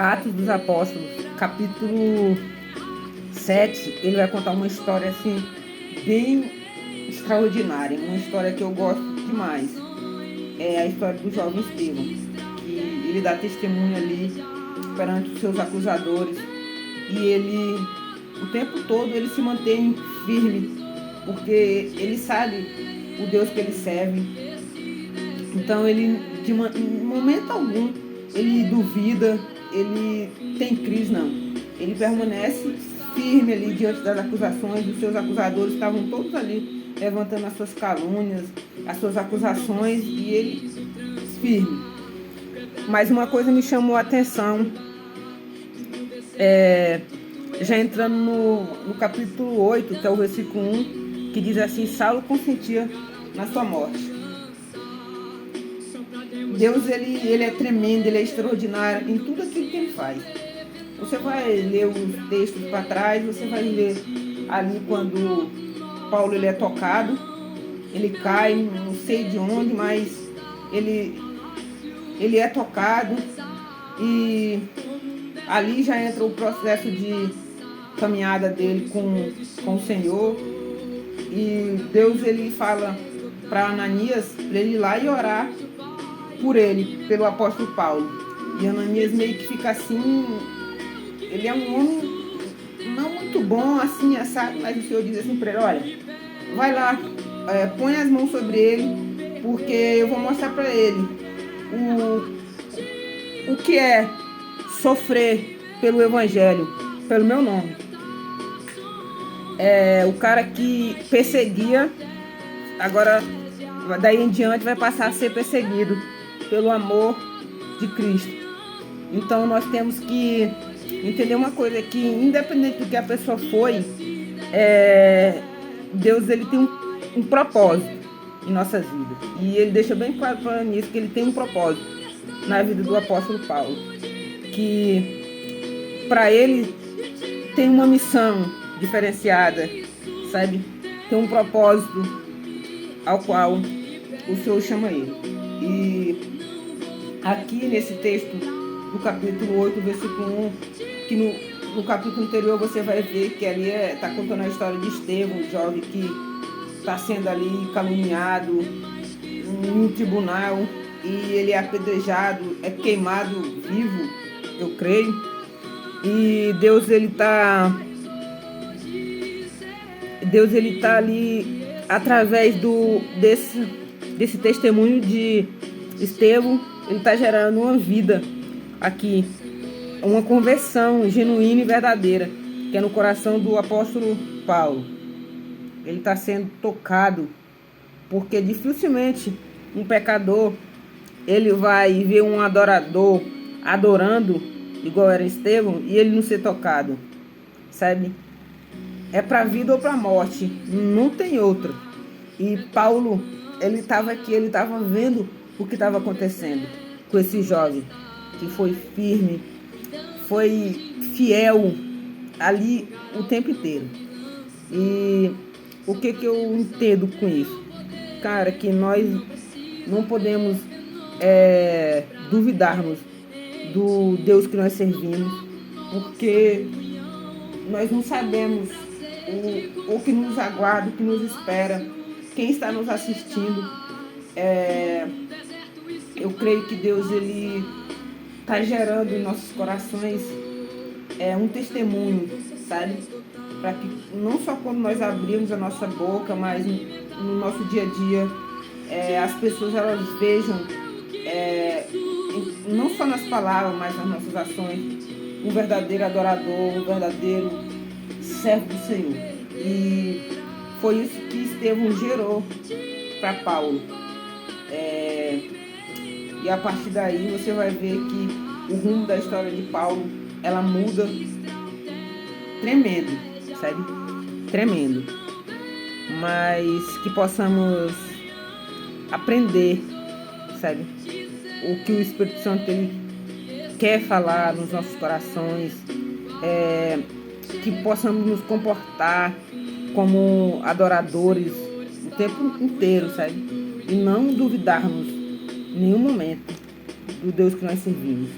Atos dos Apóstolos, capítulo 7, ele vai contar uma história assim, bem extraordinária, uma história que eu gosto demais. É a história do jovem Estevão, que ele dá testemunho ali perante os seus acusadores e ele, o tempo todo, ele se mantém firme, porque ele sabe o Deus que ele serve. Então ele, em momento algum, ele duvida, ele tem crise, não. Ele permanece firme ali diante das acusações. Os seus acusadores estavam todos ali levantando as suas calúnias, as suas acusações, e ele firme. Mas uma coisa me chamou a atenção, já entrando no capítulo 8, que é o versículo 1, que diz assim: Saulo consentia na sua morte. Deus, ele é tremendo, ele é extraordinário em tudo aquilo que ele faz. Você vai ler os textos para trás, você vai ler ali quando Paulo ele é tocado, ele cai, não sei de onde, mas ele é tocado, e ali já entra o processo de caminhada dele com o Senhor. E Deus, ele fala para Ananias para ele ir lá e orar por ele, pelo apóstolo Paulo. E Ananias meio que fica assim, ele é um homem não muito bom assim, sabe? Mas o Senhor diz assim para ele: olha, vai lá, põe as mãos sobre ele, porque eu vou mostrar para ele o que é sofrer pelo evangelho, pelo meu nome. O cara que perseguia, agora daí em diante vai passar a ser perseguido pelo amor de Cristo. Então nós temos que entender uma coisa, que independente do que a pessoa foi, Deus, ele tem um propósito em nossas vidas. E ele deixa bem claro para nisso que ele tem um propósito na vida do apóstolo Paulo, que para ele tem uma missão diferenciada, sabe? Tem um propósito ao qual o Senhor chama ele. E aqui nesse texto do capítulo 8, versículo 1, que no capítulo anterior você vai ver que ali está contando a história de Estevão, um jovem que está sendo ali caluniado em um tribunal, e ele é apedrejado, é queimado vivo, eu creio. E Deus, ele tá ali através desse testemunho de Estevão. Ele está gerando uma vida aqui, uma conversão genuína e verdadeira, que é no coração do apóstolo Paulo. Ele está sendo tocado, porque dificilmente um pecador ele vai ver um adorador adorando igual era Estevão e ele não ser tocado, sabe? É para a vida ou para a morte, não tem outra. E Paulo, ele estava aqui, ele estava vendo o que estava acontecendo com esse jovem, que foi firme, foi fiel ali o tempo inteiro. E o que eu entendo com isso? Cara, que nós não podemos duvidarmos do Deus que nós servimos, porque nós não sabemos o que nos aguarda, o que nos espera, quem está nos assistindo. Eu creio que Deus, ele está gerando em nossos corações um testemunho, sabe? Para que não só quando nós abrimos a nossa boca, mas no nosso dia a dia, as pessoas elas vejam, não só nas palavras, mas nas nossas ações, um verdadeiro adorador, um verdadeiro servo do Senhor. E foi isso que Estevão gerou para Paulo. E a partir daí você vai ver que o rumo da história de Paulo, ela muda tremendo, sabe? Tremendo. Mas que possamos aprender, sabe? O que o Espírito Santo ele quer falar nos nossos corações, que possamos nos comportar como adoradores o tempo inteiro, sabe? E não duvidarmos em nenhum momento do Deus que nós servimos.